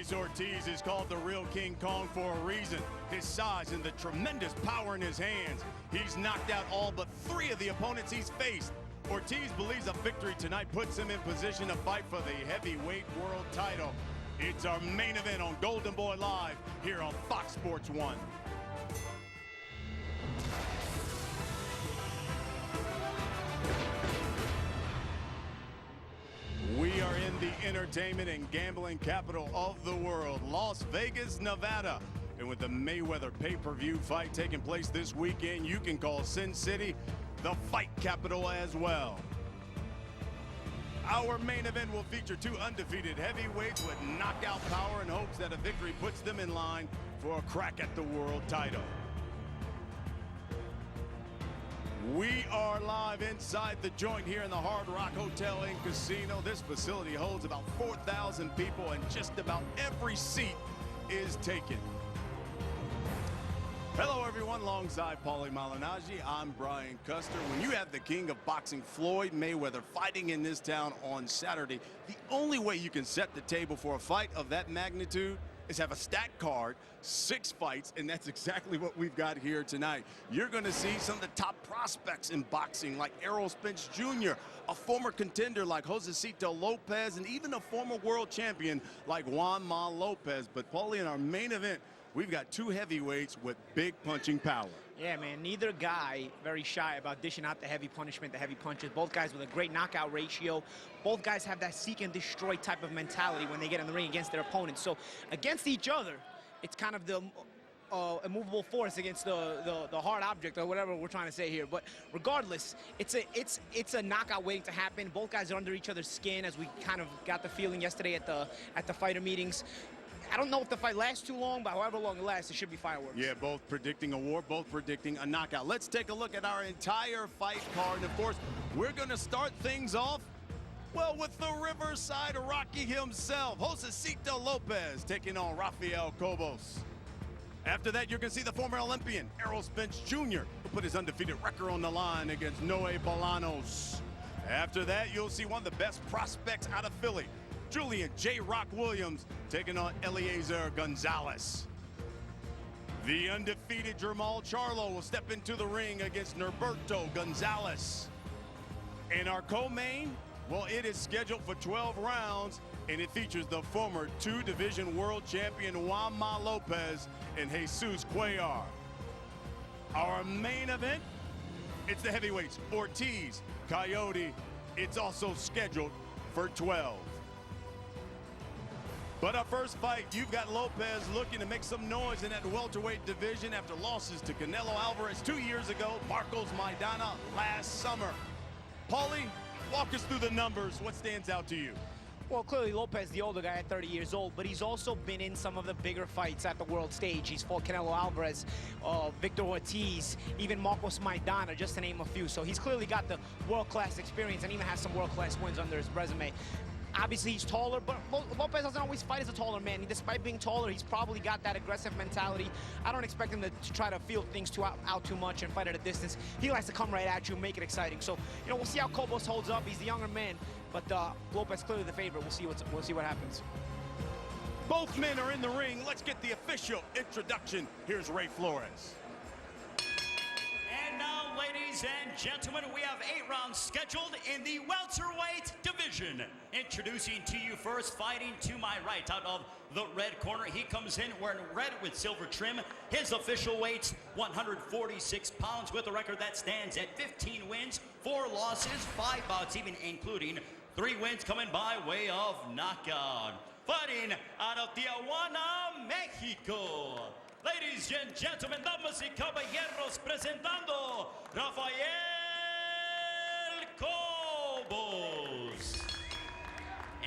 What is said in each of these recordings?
Luis Ortiz is called the real King Kong for a reason. His size and the tremendous power in his hands. He's knocked out all but 3 of the opponents he's faced. Ortiz believes a victory tonight puts him in position to fight for the heavyweight world title. It's our main event on Golden Boy Live here on Fox Sports 1. We are in the entertainment and gambling capital of the world, Las Vegas, Nevada. And with the Mayweather pay-per-view fight taking place this weekend, you can call Sin City the fight capital as well. Our main event will feature 2 undefeated heavyweights with knockout power in hopes that a victory puts them in line for a crack at the world title. We are live inside the joint here in the Hard Rock Hotel and Casino. This facility holds about 4,000 people and just about every seat is taken. Hello everyone, alongside Paulie Malignaggi, I'm Brian Custer. When you have the king of boxing, Floyd Mayweather, fighting in this town on Saturday, the only way you can set the table for a fight of that magnitude is have a stacked card, 6 fights, and that's exactly what we've got here tonight. You're going to see some of the top prospects in boxing, like Errol Spence Jr., a former contender like Josesito Lopez, and even a former world champion like Juan Lopez. But Paulie, in our main event, we've got 2 heavyweights with big punching power. Yeah, man, neither guy very shy about dishing out the heavy punishment, the heavy punches. Both guys with a great knockout ratio. Both guys have that seek and destroy type of mentality when they get in the ring against their opponents. So against each other, it's kind of the immovable force against the hard object, or whatever we're trying to say here. But regardless, it's a knockout waiting to happen. Both guys are under each other's skin, as we kind of got the feeling yesterday at the fighter meetings. I don't know if the fight lasts too long, but however long it lasts, it should be fireworks. Yeah, both predicting a war, both predicting a knockout. Let's take a look at our entire fight card. And of course, we're going to start things off, well, with the Riverside Rocky himself, Josesito Lopez, taking on Rafael Cobos. After that, you're going to see the former Olympian, Errol Spence Jr., who put his undefeated record on the line against Noe Bolanos. After that, you'll see one of the best prospects out of Philly, Julian J. Rock Williams, taking on Eliezer Gonzalez. The undefeated Jermall Charlo will step into the ring against Norberto Gonzalez. And our co-main, well, it is scheduled for 12 rounds, and it features the former 2-division world champion Juan Lopez and Jesus Cuellar. Our main event, it's the heavyweights, Ortiz, Coyote. It's also scheduled for 12. But our first fight, you've got Lopez looking to make some noise in that welterweight division after losses to Canelo Alvarez 2 years ago, Marcos Maidana last summer. Paulie, walk us through the numbers. What stands out to you? Well, clearly Lopez, the older guy at 30 years old, but he's also been in some of the bigger fights at the world stage. He's fought Canelo Alvarez, Victor Ortiz, even Marcos Maidana, just to name a few. So he's clearly got the world-class experience and even has some world-class wins under his resume. Obviously, he's taller, but Lopez doesn't always fight as a taller man. Despite being taller, he's probably got that aggressive mentality. I don't expect him to try to field things out too much and fight at a distance. He likes to come right at you and make it exciting. So, you know, we'll see how Cobos holds up. He's the younger man, but Lopez clearly the favorite. We'll see what happens. Both men are in the ring. Let's get the official introduction. Here's Ray Flores. And now, ladies and gentlemen, we have 8 rounds scheduled in the welterweight division. Introducing to you first, fighting to my right, out of the red corner. He comes in wearing red with silver trim. His official weight, 146 pounds, with a record that stands at 15 wins, 4 losses, 5 bouts, even including 3 wins coming by way of knockout. Fighting out of Tijuana, Mexico. Ladies and gentlemen, damas y caballeros, presentando Rafael Cobos.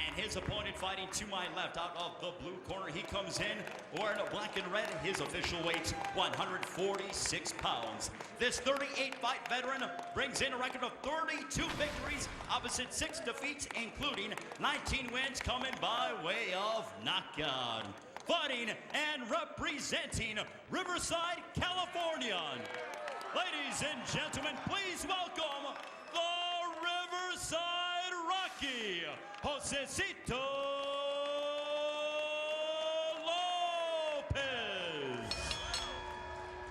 And his opponent fighting to my left, out of the blue corner. He comes in wearing a black and red. His official weight, 146 pounds. This 38-fight veteran brings in a record of 32 victories, opposite 6 defeats, including 19 wins coming by way of knockout. Fighting and representing Riverside, California. Ladies and gentlemen, please welcome the Riverside Rocky, Josesito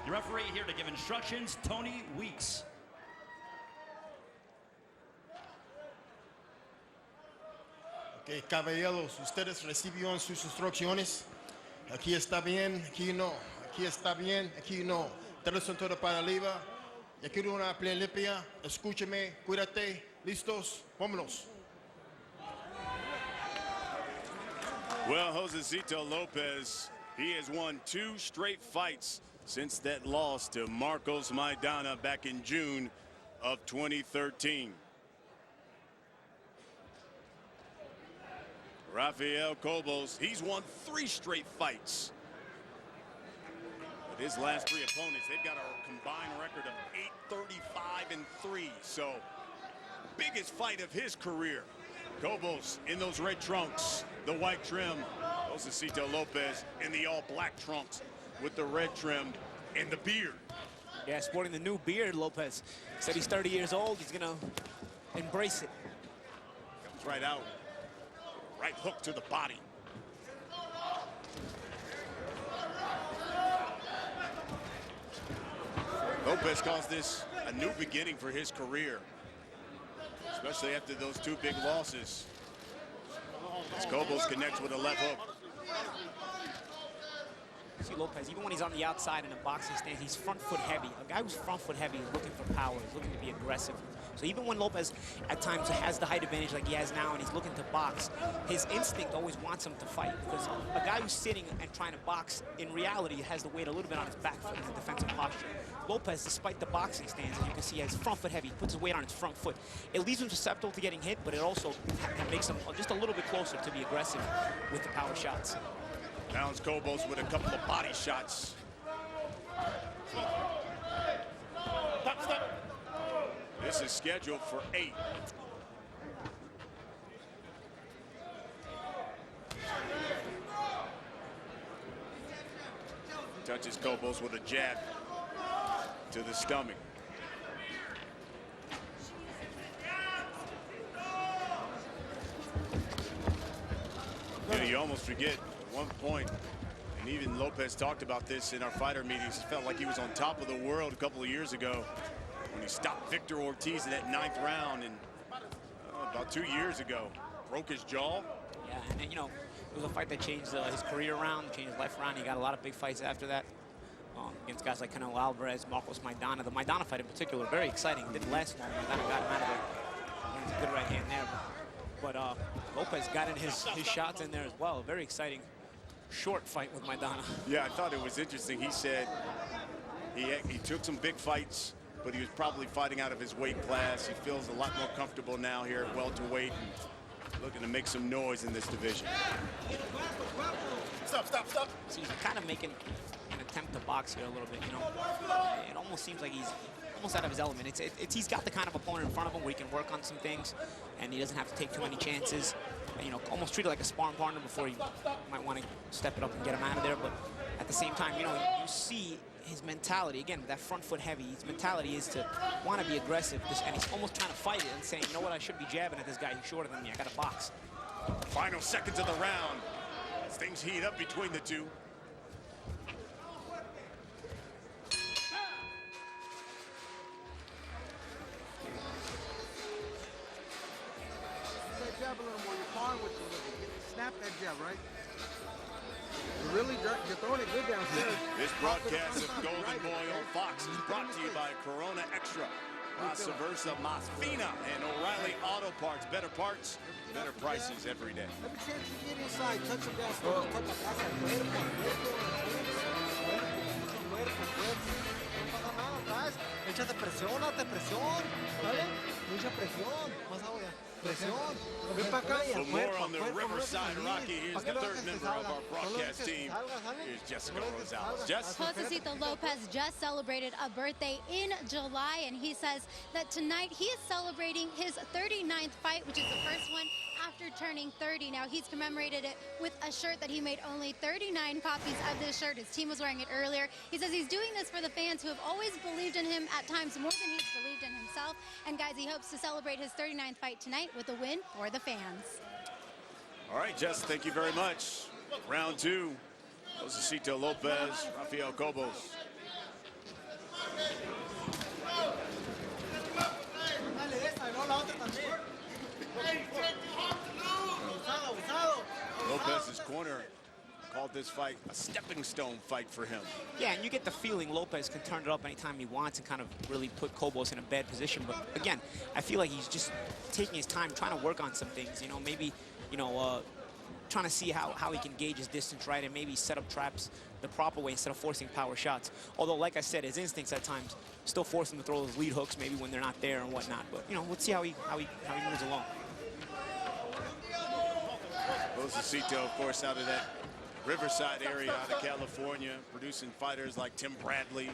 Your referee here to give instructions, Tony Weeks. Okay, caballeros, ustedes recibieron sus instrucciones. Aquí está bien, aquí no. Aquí está bien, aquí no. Todos son todo para arriba. Ya quiero una playa limpia. Escúchame, cuídate. Listos, vámonos. Well, Josesito Lopez, he has won 2 straight fights since that loss to Marcos Maidana back in June of 2013. Rafael Cobos, he's won 3 straight fights. But his last 3 opponents, they've got a combined record of 8-35-3. So, biggest fight of his career. Cobos in those red trunks, the white trim. Josesito Lopez in the all-black trunks with the red trim and the beard. Yeah, sporting the new beard, Lopez. Said he's 30 years old. He's going to embrace it. Comes right out. Right hook to the body. Lopez calls this a new beginning for his career, especially after those 2 big losses. As Cobos connects with a left hook. See Lopez, even when he's on the outside in a boxing stance, he's front foot heavy. A guy who's front foot heavy is looking for power. He's looking to be aggressive. So even when Lopez at times has the height advantage like he has now and he's looking to box, his instinct always wants him to fight, because a guy who's sitting and trying to box, in reality, has to wait a little bit on his back foot in the defensive posture. Lopez, despite the boxing stance, as you can see, has front foot heavy. He puts his weight on his front foot. It leaves him susceptible to getting hit, but it also makes him just a little bit closer to be aggressive with the power shots. Pounds Cobos with a couple of body shots. This is scheduled for 8. Touches Cobos with a jab to the stomach. Yeah, you almost forget at one point, and even Lopez talked about this in our fighter meetings. He felt like he was on top of the world a couple of years ago when he stopped Victor Ortiz in that 9th round, and about 2 years ago, broke his jaw. Yeah, and then, you know, it was a fight that changed his career around, changed his life around. He got a lot of big fights after that against guys like Canelo Alvarez, Marcos Maidana. The Maidana fight in particular, very exciting. It didn't last long. Maidana got him out of there. There's a good right hand there. But Lopez got in his shots in there as well. Very exciting short fight with Maidana. Yeah, I thought it was interesting. He said he took some big fights, but he was probably fighting out of his weight class. He feels a lot more comfortable now here at welterweight and looking to make some noise in this division. Stop. See, he's kind of making an attempt to box here a little bit, you know. It almost seems like he's almost out of his element. He's got the kind of opponent in front of him where he can work on some things, and he doesn't have to take too many chances. You know, almost treat it like a sparring partner before you might want to step it up and get him out of there. But at the same time, you know, you see his mentality, again, with that front foot heavy, his mentality is to want to be aggressive, and he's almost trying to fight it and saying, you know what, I should be jabbing at this guy. He's shorter than me. I got to box. Final seconds of the round as things heat up between the two. That jab a little more. You're parring with the snap that jab, right? You're really you're throwing it good downstairs. This broadcast of Golden Boy on Fox is brought to you by Corona Extra, Masa Versa, Masfina, and O'Reilly Auto Parts. Better parts, better prices every day. Every chance you get inside, touch him downstairs. Touch him outside. Échate presión, hazte presión, ¿vale? Mucha presión, más agua ya. Presión. Ven para acá y For al more cuerpo, on the Riverside Rocky, here's the third member of our broadcast team. Here's Jessica Rosales. Jess? Josesito Lopez just celebrated a birthday in July, and he says that tonight he is celebrating his 39th fight, which is the first one after turning 30. Now, he's commemorated it with a shirt that he made only 39 copies of this shirt. His team was wearing it earlier. He says he's doing this for the fans who have always believed in him, at times more than he's believed in himself. And guys, he hopes to celebrate his 39th fight tonight with a win for the fans. All right, Jess, thank you very much. Round two, Josesito Lopez, Rafael Cobos. Dale esa, no la otra también. Abusado, abusado. Lopez's corner called this fight a stepping stone fight for him. Yeah, and you get the feeling Lopez can turn it up anytime he wants and kind of really put Cobos in a bad position. But again, I feel like he's just taking his time, trying to work on some things. You know, maybe, you know, trying to see how he can gauge his distance right and maybe set up traps the proper way instead of forcing power shots. Although, like I said, his instincts at times still force him to throw those lead hooks maybe when they're not there and whatnot. But, you know, let's see how he moves along. Josesito, of course, out of that Riverside area out of California, producing fighters like Tim Bradley,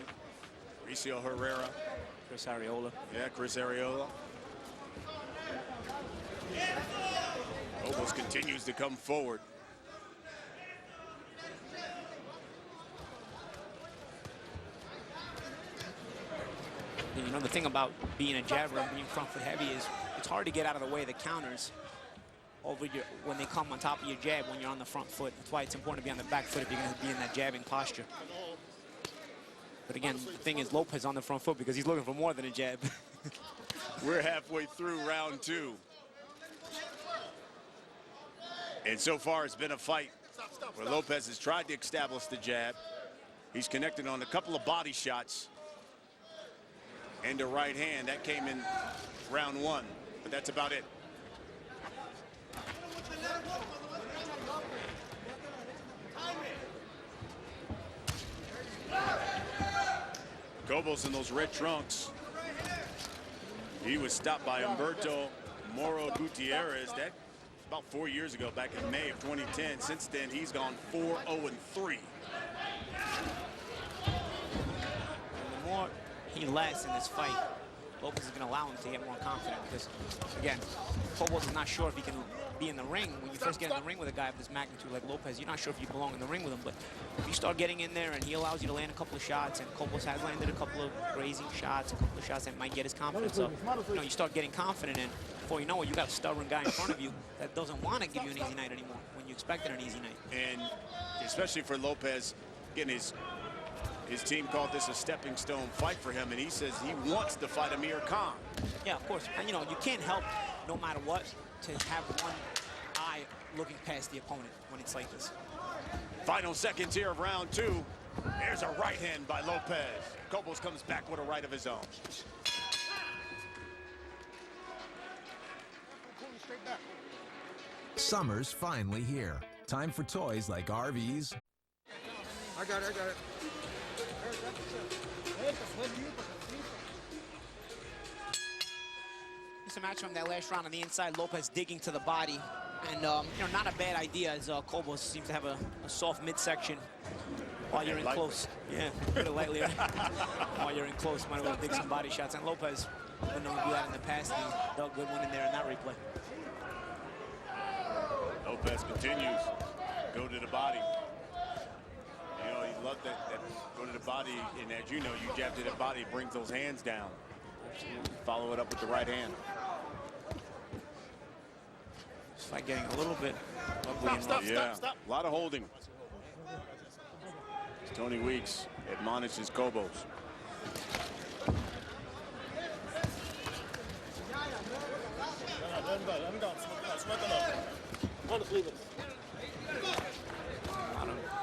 Mauricio Herrera. Chris Arreola. Yeah, Chris Arreola. Cobos continues to come forward. You know, the thing about being a jabber and being front foot heavy is it's hard to get out of the way of the counters over your, when they come on top of your jab when you're on the front foot. That's why it's important to be on the back foot if you're going to be in that jabbing posture. But again, the thing is Lopez on the front foot because he's looking for more than a jab. We're halfway through round 2. And so far it's been a fight where Lopez has tried to establish the jab. He's connected on a couple of body shots and a right hand. That came in round 1, but that's about it. Cobos in those red trunks. He was stopped by Humberto Moro Gutierrez. That about 4 years ago, back in May of 2010. Since then, he's gone 4-0-3. The more he lasts in this fight, Lopez is going to allow him to get more confident because, again, Cobos is not sure if he can be in the ring. When you first get in the ring with a guy of this magnitude like Lopez, you're not sure if you belong in the ring with him. But if you start getting in there and he allows you to land a couple of shots, and Cobos has landed a couple of grazing shots, a couple of shots that might get his confidence up, you know, you start getting confident, and before you know it, you got a stubborn guy in front of you that doesn't want to give you an easy night anymore when you expected an easy night. And especially for Lopez, again, his team called this a stepping stone fight for him, and he says he wants to fight Amir Khan. Yeah, of course. And, you know, you can't help, no matter what, to have one eye looking past the opponent when it's like this. Final seconds here of round 2. There's a right hand by Lopez. Cobos comes back with a right of his own. Summer's finally here. Time for toys like RVs. I got it, I got it. It's a match from that last round on the inside. Lopez digging to the body. And, you know, not a bad idea as Cobos seems to have a soft midsection while you're in close. Yeah, put it lightly. While you're in close, might want to dig some body shots. And Lopez been known to do that in the past. And he dug good one in there in that replay. Lopez continues. Go to the body. You know, he loved that go to the body, and as you know, you jab to the body, brings those hands down. Follow it up with the right hand. This fight getting a little bit ugly. Stop. A lot of holding. Tony Weeks admonishes Cobos.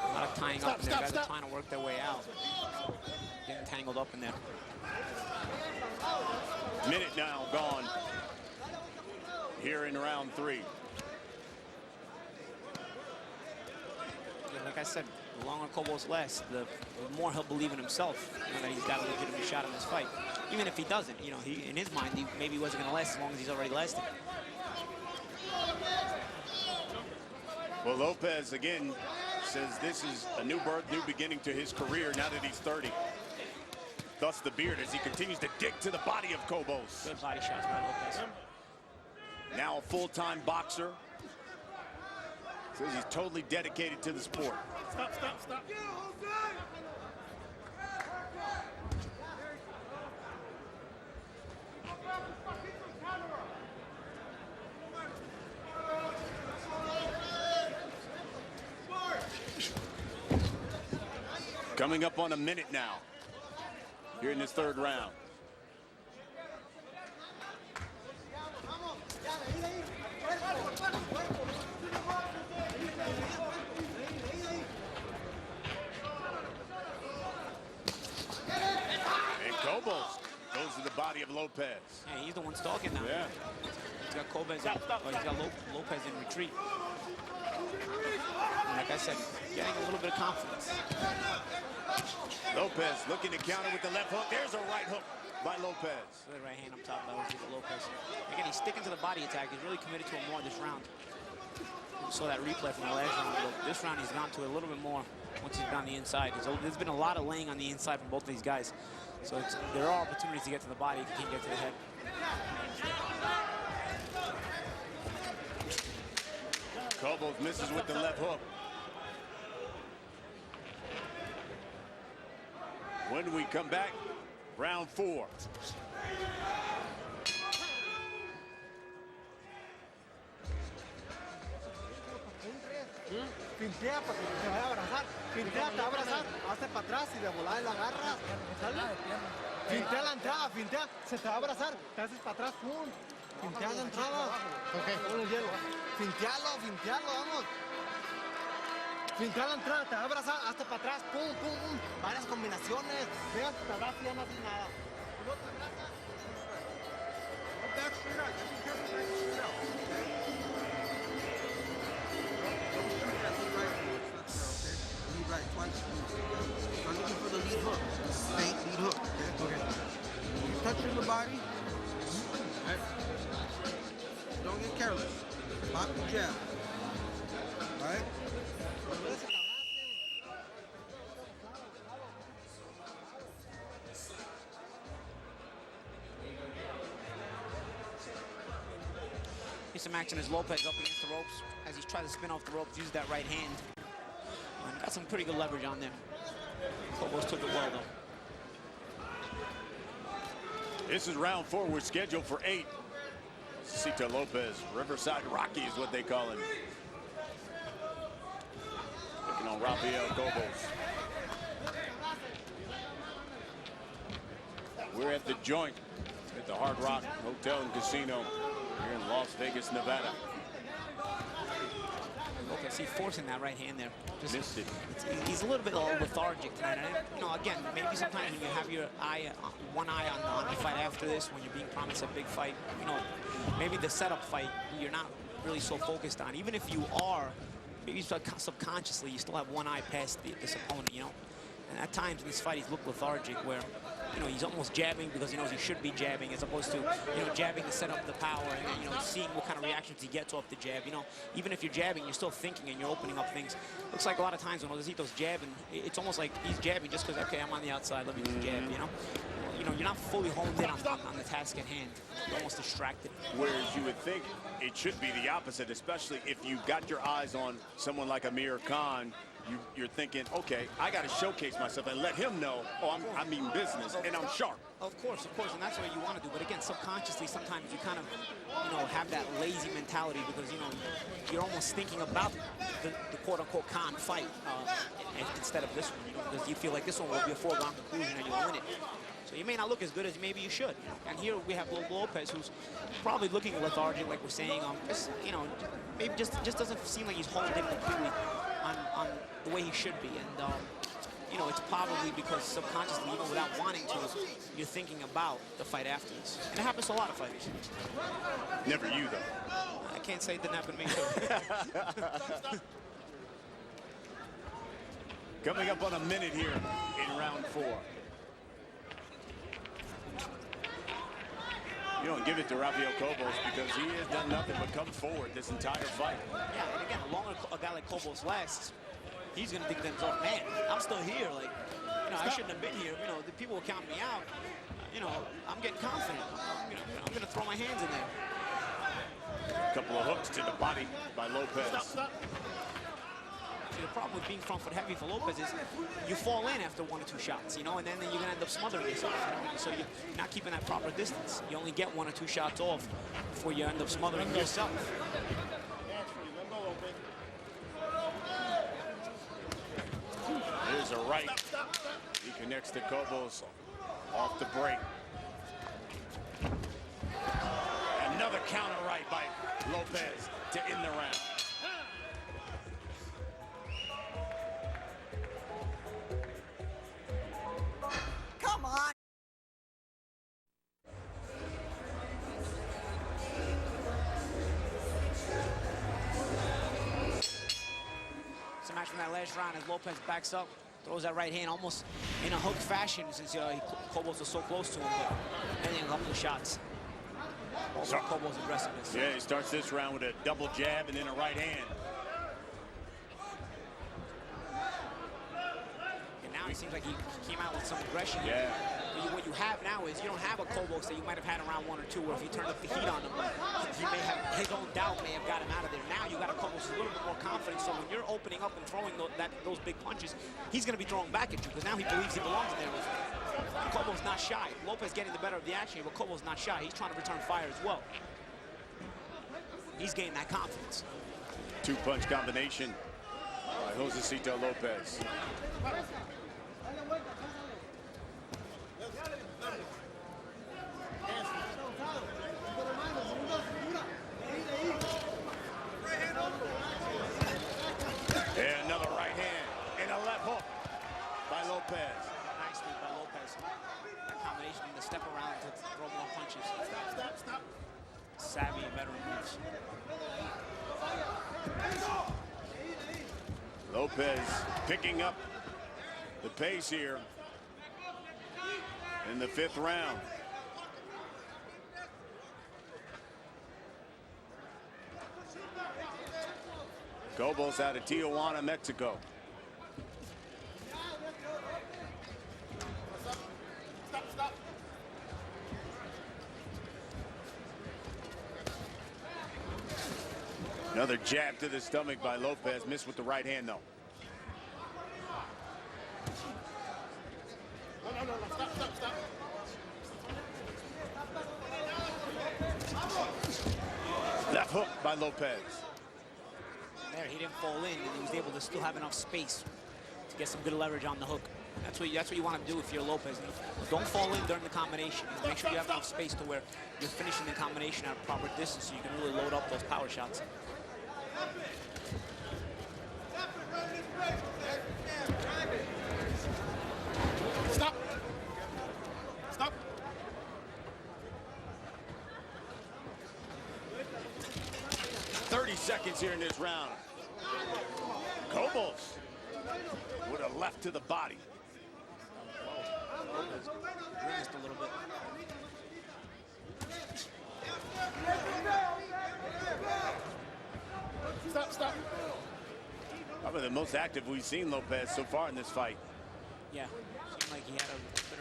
A lot of tying up in there. Guys are trying to work their way out. Getting tangled up in there. Minute now gone here in round 3. Yeah, like I said, the longer Cobos lasts, the more he'll believe in himself, you know, that he's got a legitimate shot in this fight. Even if he doesn't, you know, in his mind, maybe he wasn't going to last as long as he's already lasted. Well, Lopez, again, says this is a new birth, new beginning to his career now that he's 30. Thus the beard as he continues to dig to the body of Cobos. Good body shots by Lopez. Now a full-time boxer. Says he's totally dedicated to the sport. Stop. Coming up on a minute now. here in this third round. And Cobos goes to the body of Lopez. Yeah, he's the one stalking now. Yeah. He's got Cobos, he's got Lopez in retreat. And like I said, getting a little bit of confidence. Lopez looking to counter with the left hook. There's a right hook by Lopez. The right hand up top by Josesito Lopez. Again, he's sticking to the body attack. He's really committed to it more this round. We saw that replay from the last round, but this round he's gone to it a little bit more once he's down the inside. There's been a lot of laying on the inside from both of these guys. So there are opportunities to get to the body if you can't get to the head. Cobos misses with the left hook. When we come back, round 4. Fintea para que te vaya a abrazar. Fintea, te va a abrazar. Hazte para atrás y de volada y la agarras. ¿Sale? Fintea la entrada, fintea. Se te va a abrazar. Te haces para atrás, pum. Fintea la entrada. Ok. Con el hielo. Fintealo, vamos. Fintea la entrada, te va a abrazar. Hazte para atrás, pum, pum, pum. Varias combinaciones. Veas, te abrazas y ya no haces nada. Y luego te abrazas. Back straight out. Just be careful, back straight out. Right, twice. I'm looking for the lead hook. Fake lead hook. Okay. You touching the body. Okay. Don't get careless. Pop the jab. Right? Here's some action as Lopez up against the ropes. As he tries to spin off the ropes, uses that right hand. And got some pretty good leverage on there. Cobos took it well, though. This is round 4. We're scheduled for 8. Josesito Lopez, Riverside Rocky is what they call him. Looking on Rafael Cobos. We're at the Joint at the Hard Rock Hotel and Casino here in Las Vegas, Nevada. Lopez, he's forcing that right hand there. Just, missed it. He's a little bit lethargic tonight. And, you know, again, maybe sometimes when you have your one eye on the fight after this, when you're being promised a big fight, you know, maybe the setup fight, you're not really so focused on. Even if you are, maybe subconsciously, you still have one eye past this opponent, you know. And at times in this fight, he's looked lethargic where, you know, he's almost jabbing because he knows he should be jabbing as opposed to, you know, jabbing to set up the power and, you know, seeing what kind of reactions he gets off the jab. You know, even if you're jabbing, you're still thinking and you're opening up things. Looks like a lot of times when Josesito's jabbing, it's almost like he's jabbing just because, okay, I'm on the outside, let me just jab, you know. You know, you're not fully honed in on the task at hand. You're almost distracted. Whereas you would think it should be the opposite, especially if you've got your eyes on someone like Amir Khan. You're thinking, okay, I got to showcase myself and let him know, oh, I mean business, and I'm sharp. Of course, and that's what you want to do. But again, subconsciously, sometimes you kind of, you know, have that lazy mentality because, you know, you're almost thinking about the quote-unquote Khan fight instead of this one, you know, because you feel like this one will be a foregone conclusion and you'll win it. So you may not look as good as maybe you should. And here we have Lopez, who's probably looking lethargic, like we're saying. Just, you know, maybe just doesn't seem like he's honed in completely on the way he should be. And, you know, it's probably because subconsciously, even without wanting to, you're thinking about the fight after this. And it happens to a lot of fighters. Never you, though. I can't say it didn't happen to me, too. Coming up on a minute here in round 4. You don't give it to Rafael Cobos because he has done nothing but come forward this entire fight. Yeah, and again, the longer a guy like Cobos lasts, he's going to think to himself, man, I'm still here. Like, you know, I shouldn't have been here. You know, the people will count me out. You know, I'm getting confident. You know, I'm going to throw my hands in there. A couple of hooks to the body by Lopez. See, the problem with being front foot heavy for Lopez is you fall in after 1 or 2 shots, you know, and then you're going to end up smothering yourself. You know? So you're not keeping that proper distance. You only get 1 or 2 shots off before you end up smothering yourself. There's a right. He connects to Cobos. Off the break. Another counter right by Lopez to end the round. Come on. It's a match from that last round as Lopez backs up, throws that right hand almost in a hook fashion since Cobos was so close to him, but landing a couple of shots. Also Cobos' aggressiveness. Yeah, he starts this round with a double jab and then a right hand. And now he seems like he came out with some aggression. Yeah. What you have now is you don't have a Cobos that you might have had in round 1 or 2, where if you turned up the heat on him, he may have, his own doubt may have got him out of there. Now you got a Cobos with a little bit more confidence, so when you're opening up and throwing those big punches, he's going to be throwing back at you, because now he believes he belongs in there with you. Cobos not shy. Lopez getting the better of the action here, but Cobos not shy. He's trying to return fire as well. He's gaining that confidence. Two-punch combination by Josesito Lopez. And another right hand and a left hook by Lopez. Nice move by Lopez. That combination and the step around to throw more punches. Stop. Savvy veteran moves. Lopez picking up the pace here in the 5th round. Cobos out of Tijuana, Mexico. Stop. Another jab to the stomach by Lopez. Missed with the right hand, though. No. Stop. Left hook by Lopez. There, he didn't fall in, and he was able to still have enough space to get some good leverage on the hook. That's what you want to do if you're Lopez. Don't fall in during the combination. Make sure you have enough space to where you're finishing the combination at a proper distance, so you can really load up those power shots. Stop. 30 seconds here in this round. Cobos with a left to the body. Lopez grimaced a little bit. Stop. Probably the most active we've seen Lopez so far in this fight. Yeah, seemed like he had a bit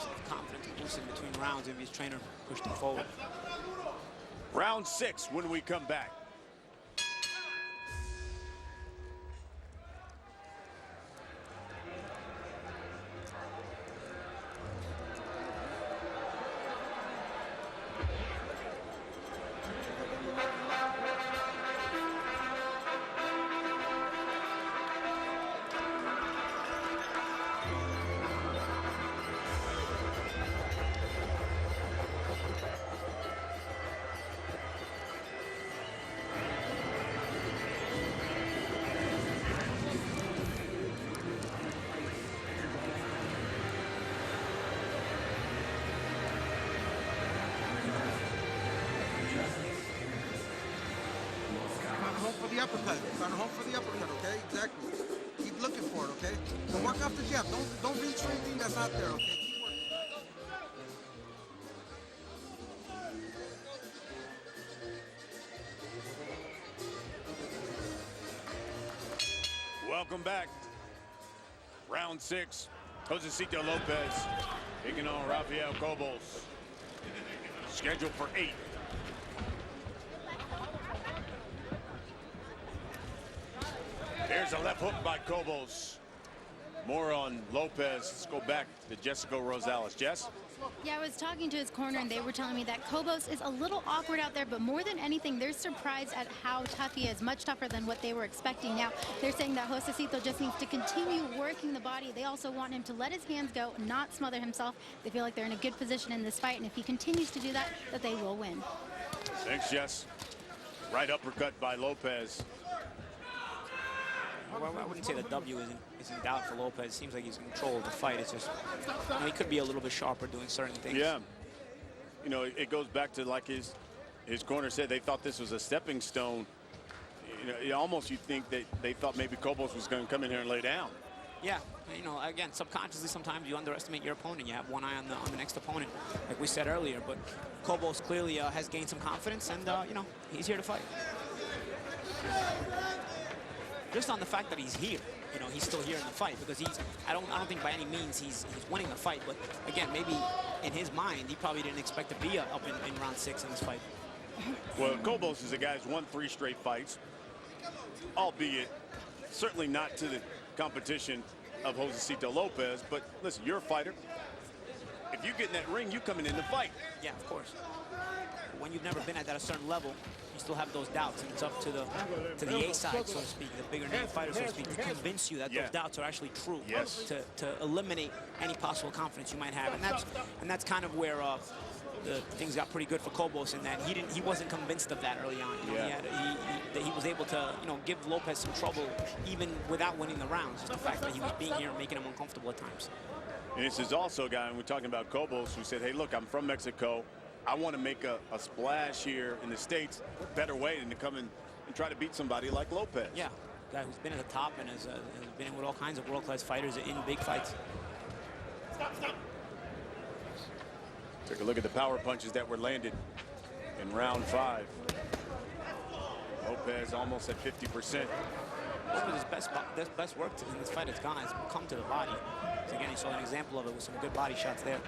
of confidence boost in between rounds, and his trainer pushed him forward. Round 6 when we come back. Trying to hope for the uppercut, okay? Exactly. Keep looking for it, okay? Don't work off the jab. Don't reach for anything that's not there, okay? Keep working. Welcome back. Round 6. Josesito Lopez taking on Rafael Cobos. Scheduled for 8. Here's a left hook by Cobos. More on Lopez. Let's go back to Jessica Rosales. Jess? Yeah, I was talking to his corner, and they were telling me that Cobos is a little awkward out there, but more than anything, they're surprised at how tough he is, much tougher than what they were expecting. Now, they're saying that Josesito just needs to continue working the body. They also want him to let his hands go, not smother himself. They feel like they're in a good position in this fight, and if he continues to do that, that they will win. Thanks, Jess. Right uppercut by Lopez. Well, I wouldn't say the W is in doubt for Lopez. It seems like he's in control of the fight. It's just, you know, he could be a little bit sharper doing certain things. Yeah. You know, it goes back to, like his corner said, they thought this was a stepping stone. You know, almost you think that they thought maybe Cobos was going to come in here and lay down. Yeah, you know, again, subconsciously sometimes you underestimate your opponent. You have one eye on the next opponent, like we said earlier. But Cobos clearly has gained some confidence, and you know, he's here to fight. Just on the fact that he's here, you know, he's still here in the fight, because I don't think by any means he's winning the fight. But again, maybe in his mind, he probably didn't expect to be up in round 6 in this fight. Well, Cobos is a guy who's won 3 straight fights, albeit certainly not to the competition of Josesito Lopez. But listen, you're a fighter. If you get in that ring, you coming in to fight. Yeah, of course. But when you've never been at that a certain level, you still have those doubts, and it's up to the A side, so to speak, the bigger name fighter, so to speak, to convince you that those doubts are actually true. Yes. To eliminate any possible confidence you might have, and that's kind of where the things got pretty good for Cobos, in that he wasn't convinced of that early on. You know, he was able to, you know, give Lopez some trouble even without winning the rounds. Just the fact that he was being here and making him uncomfortable at times. And this is also a guy, and we're talking about Cobos, who said, hey, look, I'm from Mexico. I want to make a splash here in the States. What better way than to come in and try to beat somebody like Lopez? Yeah, guy who's been at the top and has been in with all kinds of world-class fighters in big fights. Take a look at the power punches that were landed in round 5. Lopez almost at 50%. His best work in this fight has come to the body. So again, you saw an example of it with some good body shots there.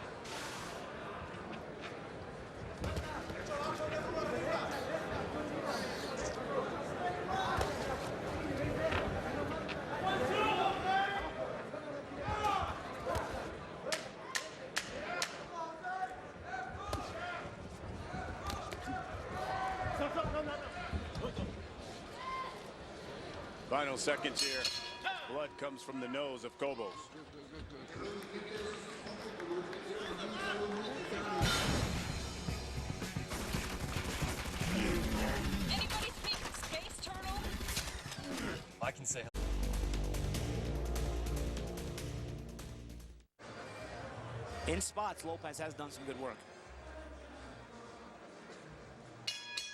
Final seconds here. Blood comes from the nose of Cobos. Anybody speak space turtle? I can say. In spots, Lopez has done some good work.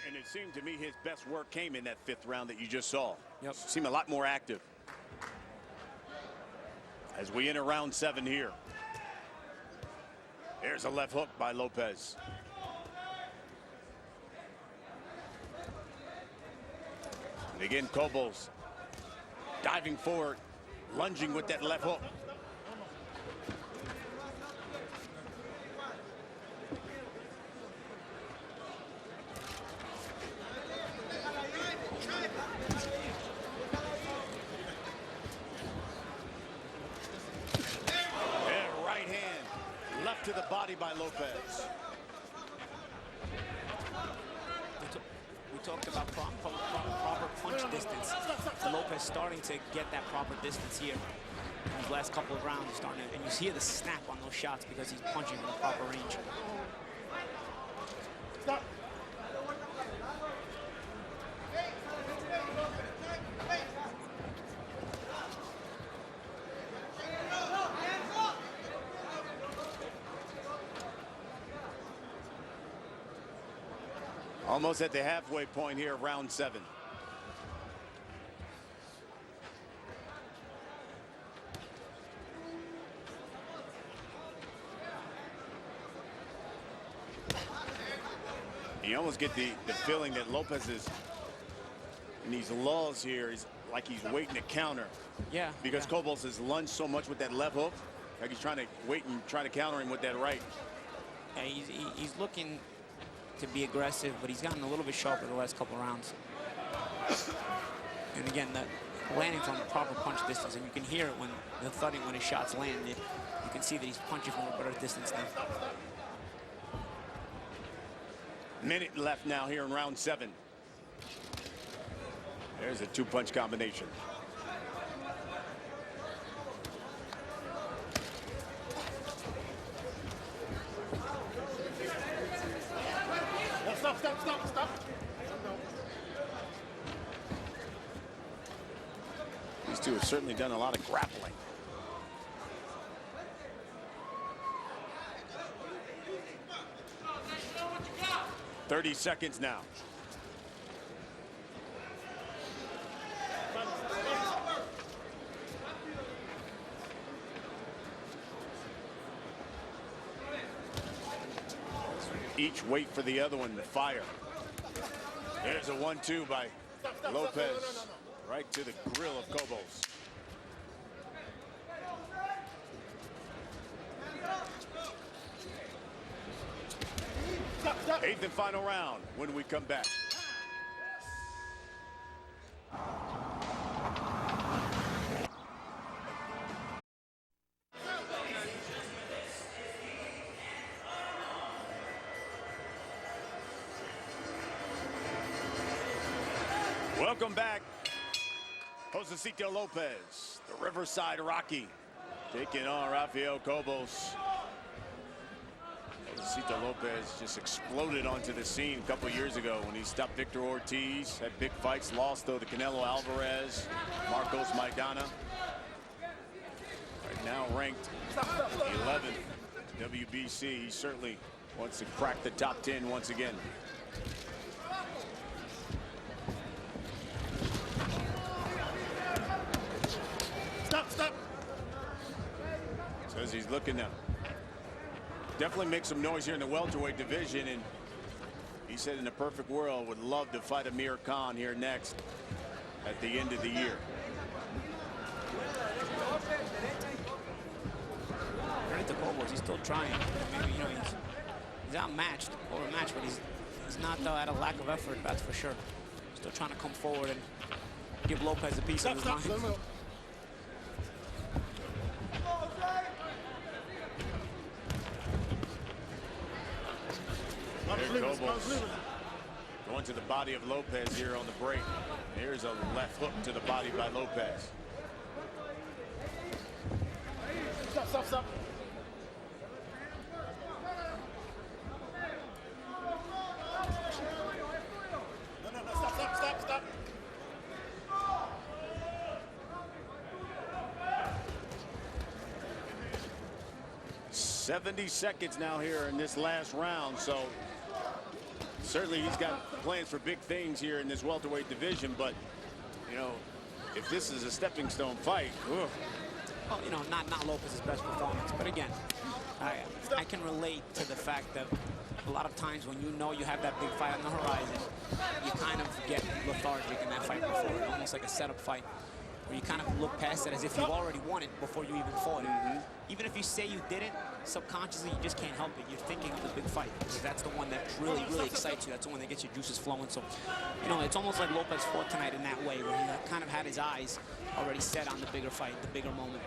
And it seemed to me his best work came in that 5th round that you just saw. Yep. Seemed a lot more active. As we enter round 7 here. There's a left hook by Lopez. And again, Cobos diving forward, lunging with that left hook. To the body by Lopez. We talked about proper punch distance. Lopez starting to get that proper distance here in these last couple of rounds. And you see the snap on those shots because he's punching in the proper range. Stop. Almost at the halfway point here of round 7. You almost get the feeling that Lopez is in these lulls here. He's like he's waiting to counter. Yeah. Because Cobos has lunged so much with that left hook. Like he's trying to wait and try to counter him with that right. Yeah, he's looking to be aggressive, but he's gotten a little bit sharper the last couple rounds. And again, landing from the proper punch distance, and you can hear it when the thudding when his shots land. You can see that he's punching from a better distance now. Minute left now here in round 7. There's a 2-punch combination. Stop. These two have certainly done a lot of grappling. "30 seconds now. Each wait for the other one to fire. There's a 1-2 by Lopez. Right to the grill of Cobos. Eighth and final round when we come back. Welcome back. Josesito Lopez, the Riverside Rocky, taking on Rafael Cobos. Josesito Lopez just exploded onto the scene a couple years ago when he stopped Victor Ortiz, had big fights, lost though to Canelo Alvarez, Marcos Maidana. Right now ranked 11th WBC. He certainly wants to crack the top 10 once again. Stop. Says he's looking to definitely make some noise here in the welterweight division, and he said in a perfect world would love to fight Amir Khan here next at the end of the year. Credit to Cobos, he's still trying. Maybe, you know, he's outmatched, overmatched, but he's not at a lack of effort, that's for sure. Still trying to come forward and give Lopez a piece of his mind. Cobos going to the body of Lopez here on the break. Here's a left hook to the body by Lopez. Stop. No, stop. 70 seconds now here in this last round, so certainly he's got plans for big things here in this welterweight division, but you know, if this is a stepping stone fight, well, you know, not Lopez's best performance, but again, I can relate to the fact that a lot of times when you know you have that big fight on the horizon, you kind of get lethargic in that fight before, almost like a setup fight, where you kind of look past it as if you've already won it before you even fought it. Even if you say you didn't, subconsciously you just can't help it. You're thinking of the big fight because that's the one that really, really excites you. That's the one that gets your juices flowing. So, you know, it's almost like Lopez fought tonight in that way, where he kind of had his eyes already set on the bigger fight, the bigger moment.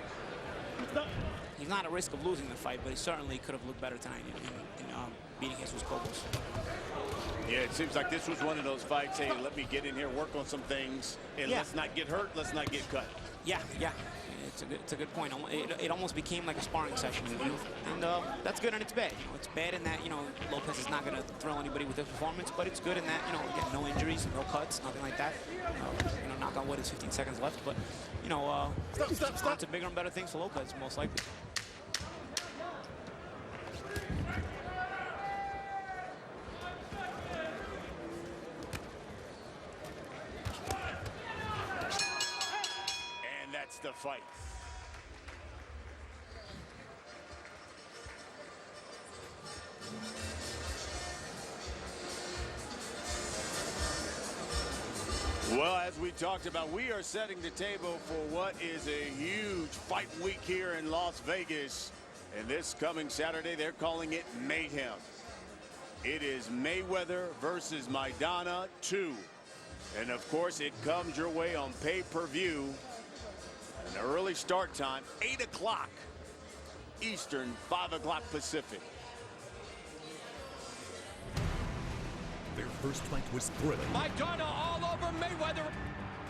He's not at risk of losing the fight, but he certainly could have looked better tonight in beating Jesus Cobos. yeah, it seems like this was one of those fights. Hey, let me get in here, work on some things, and let's not get hurt, let's not get cut. Yeah. It's a good point. It almost became like a sparring session, you know? And that's good and it's bad. You know, it's bad in that, you know, Lopez is not going to thrill anybody with his performance, but it's good in that, you know, again, no injuries, no cuts, nothing like that. You know, knock on wood, it's 15 seconds left, but, you know, on to bigger and better things for Lopez, most likely. That's the fight. Well, as we talked about, we are setting the table for what is a huge fight week here in Las Vegas. And this coming Saturday, they're calling it Mayhem. It is Mayweather versus Maidana 2. And of course, it comes your way on pay-per-view. An early start time, 8 o'clock. Eastern, 5 o'clock Pacific. Their first fight was thrilling. Maidana all over Mayweather.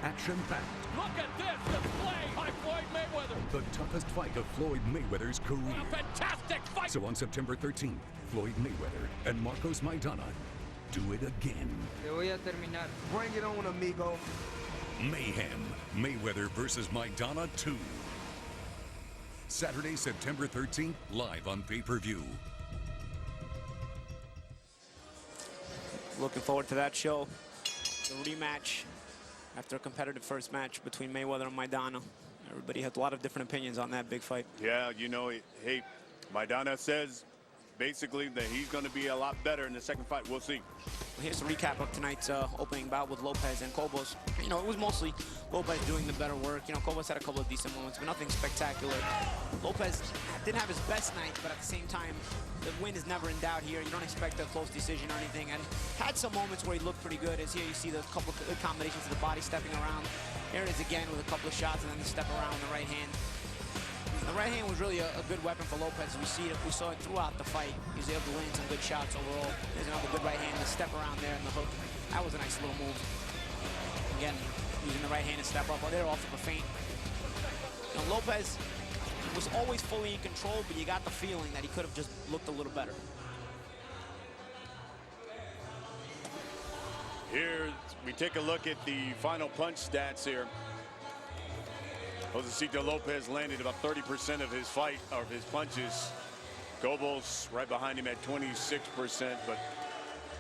Action-packed. Look at this display by Floyd Mayweather. The toughest fight of Floyd Mayweather's career. A fantastic fight. So on September 13th, Floyd Mayweather and Marcos Maidana do it again. Te voy a terminar. Bring it on, amigo. Mayhem. Mayweather versus Maidana 2. Saturday, September 13th, live on pay-per-view. Looking forward to that show. The rematch after a competitive first match between Mayweather and Maidana. Everybody has a lot of different opinions on that big fight. Yeah, you know, hey, Maidana says basically that he's going to be a lot better in the second fight. We'll see. Here's a recap of tonight's opening bout with Lopez and Cobos. You know, it was mostly Lopez doing the better work. You know, Cobos had a couple of decent moments, but nothing spectacular. Lopez didn't have his best night, but at the same time, the win is never in doubt here. You don't expect a close decision or anything. And had some moments where he looked pretty good. As here you see the couple of good combinations of the body stepping around. Here it is again with a couple of shots and then the step around the right hand. The right hand was really a good weapon for Lopez. We saw it throughout the fight. He was able to land some good shots overall. There's another good right hand, the step around there and the hook. That was a nice little move. Again, using the right hand to step up. Oh, they're off of a feint. You know, Lopez was always fully in control, but you got the feeling that he could have just looked a little better. Here we take a look at the final punch stats here. Josesito Lopez landed about 30% of his punches. Cobos right behind him at 26%, but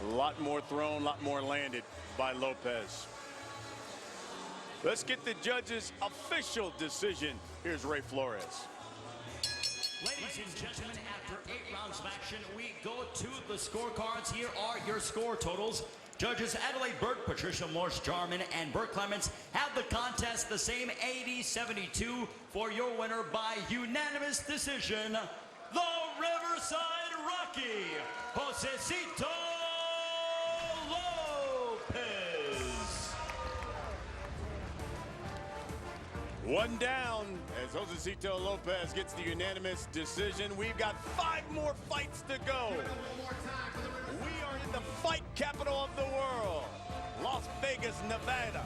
a lot more thrown, a lot more landed by Lopez. Let's get the judges' official decision. Here's Ray Flores. Ladies and gentlemen, after 8 rounds of action, we go to the scorecards. Here are your score totals. Judges Adelaide Burke, Patricia Morse-Jarman, and Burt Clements have the contest the same 80-72 for your winner by unanimous decision, the Riverside Rocky, Josesito Lopez. One down as Josesito Lopez gets the unanimous decision. We've got 5 more fights to go. We are in the fight capital of the world, Las Vegas, Nevada.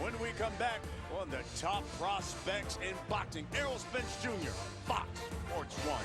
When we come back on the top prospects in boxing, Errol Spence Jr., Fox Sports 1.